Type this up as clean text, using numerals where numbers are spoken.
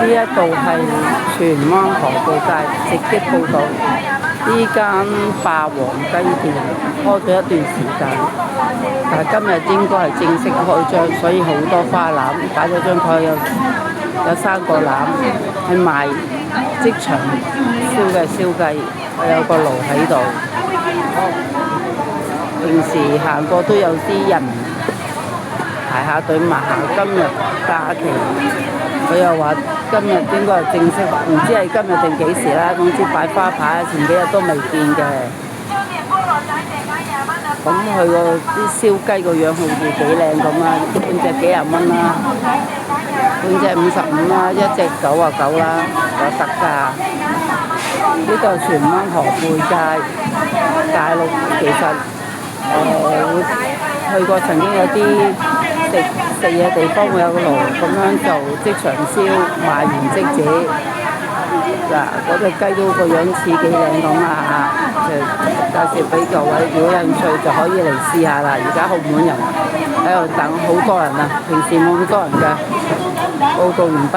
呢一度係荃灣河道街直擊報導，呢間霸王雞店開咗一段時間，但係今日應該係正式開張，所以好多花籃擺咗張台，有3個籃去賣即場燒嘅燒雞，有個爐喺度。平時行過都有啲人排下隊買下，今日假期，佢又話今日應該係正式，唔知係今日定幾時啦。總之擺花牌，前幾日都未見嘅。咁佢個啲燒雞個樣好似幾靚咁啊，半隻幾廿蚊啦，半隻55啦，一隻99啦，有特價。呢度荃灣河背街，大陸其實會去過曾經有啲食嘢地方會有個爐咁樣就即場燒，賣完即止。嗱，嗰隻雞都個樣似幾靚咁啊嚇，就介紹俾各位，如果有興趣就可以嚟試下啦。而家澳門人喺度等，好多人啊，平時冇咁多人㗎。報告完畢。